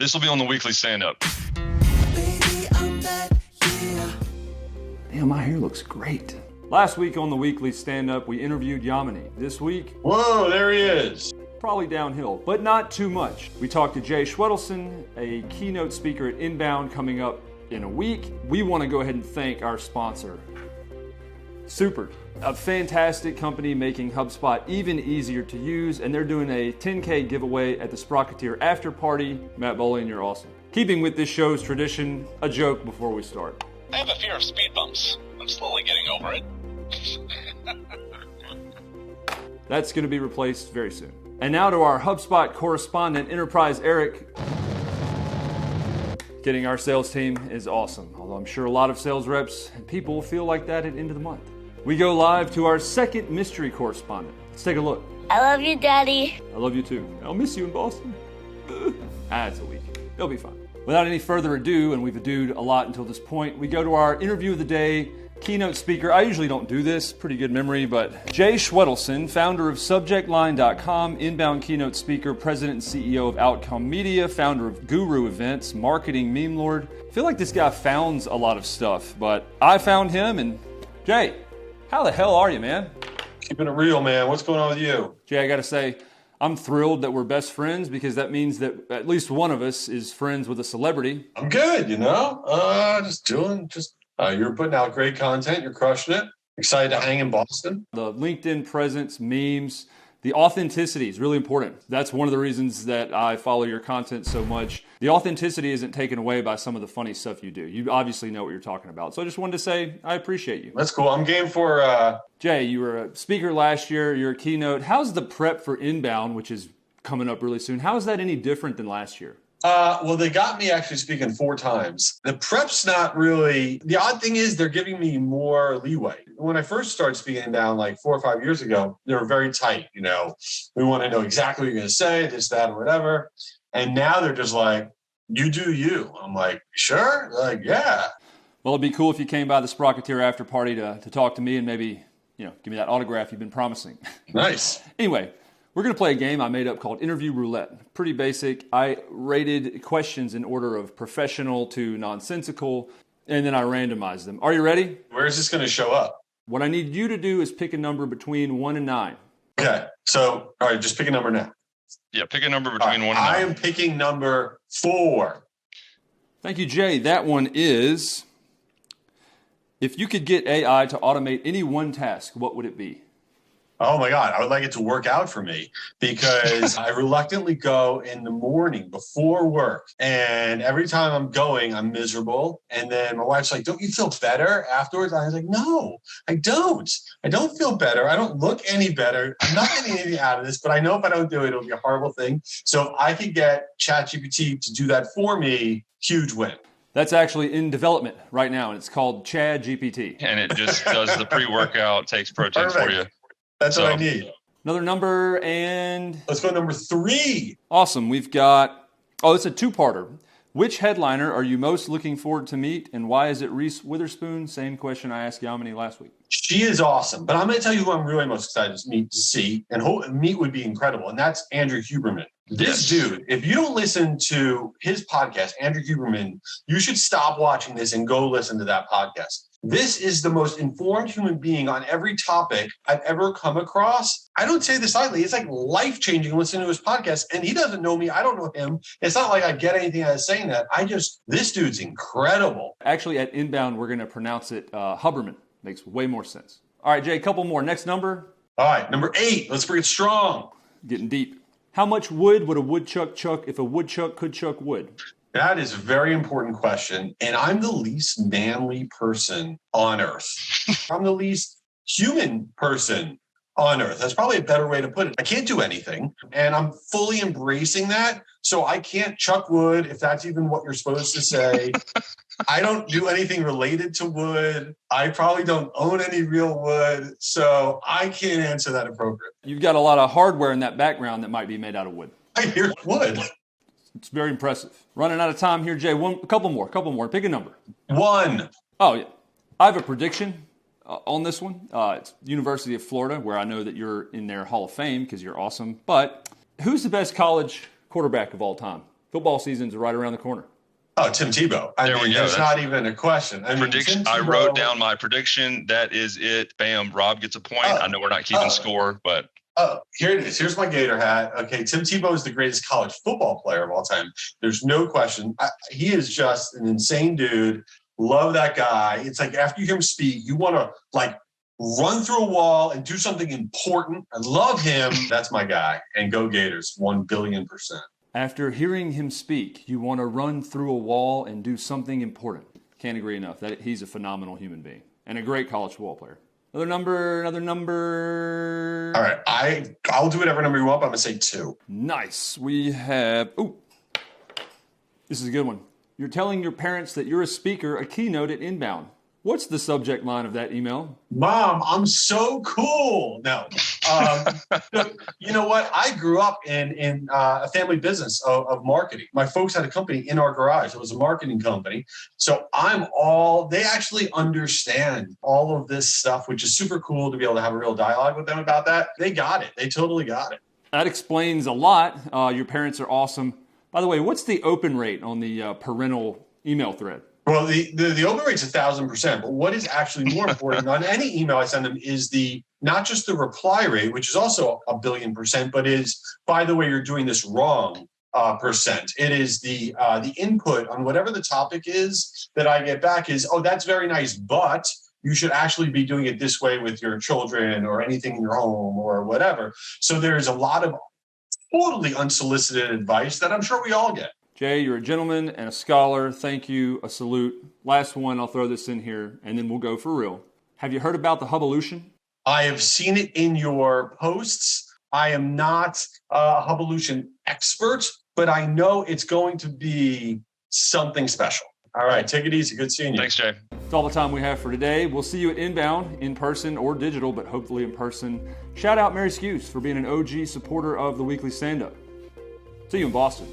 This will be on the weekly stand-up. Damn, my hair looks great. Last week on the weekly stand-up, we interviewed Yamini. This week, whoa, there he is. probably downhill, but not too much. We talked to Jay Schwedelson, a keynote speaker at Inbound coming up in a week. We want to go ahead and thank our sponsor, Super, a fantastic company making HubSpot even easier to use, and they're doing a 10K giveaway at the Sprocketeer after party. Matt Bolian, you're awesome. Keeping with this show's tradition, a joke before we start. I have a fear of speed bumps. I'm slowly getting over it. That's going to be replaced very soon. And now to our HubSpot correspondent, Enterprise Eric. Getting our sales team is awesome, although I'm sure a lot of sales reps and people feel like that at the end of the month. We go live to our second mystery correspondent. Let's take a look. I love you, Daddy. I love you too. I'll miss you in Boston. It's a week. It'll be fine. Without any further ado, and we've adoed a lot until this point, we go to our interview of the day. Keynote speaker, I usually don't do this, pretty good memory, but Jay Schwedelson, founder of SubjectLine.com, inbound keynote speaker, president and CEO of Outcome Media, founder of Guru Events, marketing meme lord. I feel like this guy founds a lot of stuff, but I found him, and Jay, how the hell are you, man? Keeping it real, man. What's going on with you? Jay, I gotta say, I'm thrilled that we're best friends because that means that at least one of us is friends with a celebrity. I'm good, you're putting out great content. You're crushing it. Excited to hang in Boston. The LinkedIn presence, memes, the authenticity is really important. That's one of the reasons that I follow your content so much. The authenticity isn't taken away by some of the funny stuff you do. You obviously know what you're talking about. So I just wanted to say I appreciate you. That's cool. I'm game for... Jay, you were a speaker last year. You're a keynote. How's the prep for Inbound, which is coming up really soon? How is that any different than last year? Well, they got me actually speaking 4 times. The prep's not really... The odd thing is they're giving me more leeway. When I first started speaking down like 4 or 5 years ago, they were very tight. We want to know exactly what you're going to say, this, that, or whatever. And now they're just like, you do you. I'm like, sure? They're like, yeah. Well, it'd be cool if you came by the Sprocketeer after party to talk to me and maybe, give me that autograph you've been promising. Nice. Anyway, we're going to play a game I made up called Interview Roulette. Pretty basic. I rated questions in order of professional to nonsensical, and then I randomized them. Are you ready? Where is this going to show up? What I need you to do is pick a number between 1 and 9. Okay. So, all right, just pick a number now. Yeah, pick a number between 1 and 9. I am picking number 4. Thank you, Jay. That one is, if you could get AI to automate any one task, what would it be? Oh my God, I would like it to work out for me because I reluctantly go in the morning before work. And every time I'm going, I'm miserable. And then my wife's like, don't you feel better afterwards? I was like, no, I don't. I don't feel better. I don't look any better. I'm not getting anything out of this, but I know if I don't do it, it'll be a horrible thing. So if I could get ChatGPT to do that for me, huge win. That's actually in development right now, and it's called Chad GPT. And it just does the pre-workout, takes proteins for you. That's what I need. Another number, and... Let's go number 3. Awesome. We've got... Oh, it's a 2-parter. Which headliner are you most looking forward to meet, and why is it Reese Witherspoon? Same question I asked Yamini last week. She is awesome, but I'm going to tell you who I'm really most excited to see, and meet would be incredible, and that's Andrew Huberman. This dude, if you don't listen to his podcast, Andrew Huberman, you should stop watching this and go listen to that podcast. This is the most informed human being on every topic I've ever come across. I don't say this lightly. It's like life-changing listening to his podcast, and he doesn't know me. I don't know him. It's not like I get anything out of saying that. This dude's incredible. Actually, at Inbound, we're going to pronounce it Huberman. Makes way more sense. All right, Jay, a couple more. Next number. All right, number 8. Let's bring it strong. Getting deep. How much wood would a woodchuck chuck if a woodchuck could chuck wood? That is a very important question. And I'm the least manly person on earth. I'm the least human person on earth. That's probably a better way to put it. I can't do anything. And I'm fully embracing that. So I can't chuck wood, if that's even what you're supposed to say. I don't do anything related to wood. I probably don't own any real wood. So I can't answer that appropriately. You've got a lot of hardware in that background that might be made out of wood. I hear wood. It's very impressive. Running out of time here, Jay. A couple more. Pick a number. 1. Oh, yeah. I have a prediction on this one. It's University of Florida, where I know that you're in their Hall of Fame because you're awesome. But who's the best college quarterback of all time? Football season's right around the corner. Oh, Tim Tebow. I mean, there's not even a question. I mean, prediction. I wrote down my prediction. That is it. Bam. Rob gets a point. I know we're not keeping score, but. Oh, here it is. Here's my Gator hat. Okay, Tim Tebow is the greatest college football player of all time. There's no question. He is just an insane dude. Love that guy. It's like after you hear him speak, you want to like run through a wall and do something important. I love him. That's my guy. And go Gators, 1,000,000,000%. After hearing him speak, you want to run through a wall and do something important. Can't agree enough. That he's a phenomenal human being and a great college football player. Another number. All right. I'll do whatever number you want, but I'm going to say 2. Nice. We have, this is a good one. You're telling your parents that you're a speaker, a keynote at Inbound. What's the subject line of that email? Mom, I'm so cool. No. You know what? I grew up in a family business of marketing. My folks had a company in our garage. It was a marketing company. So they actually understand all of this stuff, which is super cool to be able to have a real dialogue with them about that. They got it. They totally got it. That explains a lot. Your parents are awesome. By the way, what's the open rate on the parental email thread? Well, the open rate's 1,000%, but what is actually more important on any email I send them is not just the reply rate, which is also 1,000,000,000%, but is, by the way, you're doing this wrong percent. It is the input on whatever the topic is that I get back is, oh, that's very nice, but you should actually be doing it this way with your children or anything in your home or whatever. So there's a lot of totally unsolicited advice that I'm sure we all get. Jay, you're a gentleman and a scholar. Thank you. A salute. Last one, I'll throw this in here, and then we'll go for real. Have you heard about the Hubolution? I have seen it in your posts. I am not a Hubolution expert, but I know it's going to be something special. All right, take it easy. Good seeing you. Thanks, Jay. That's all the time we have for today. We'll see you at Inbound, in person or digital, but hopefully in person. Shout out Mary Skews for being an OG supporter of the weekly stand-up. See you in Boston.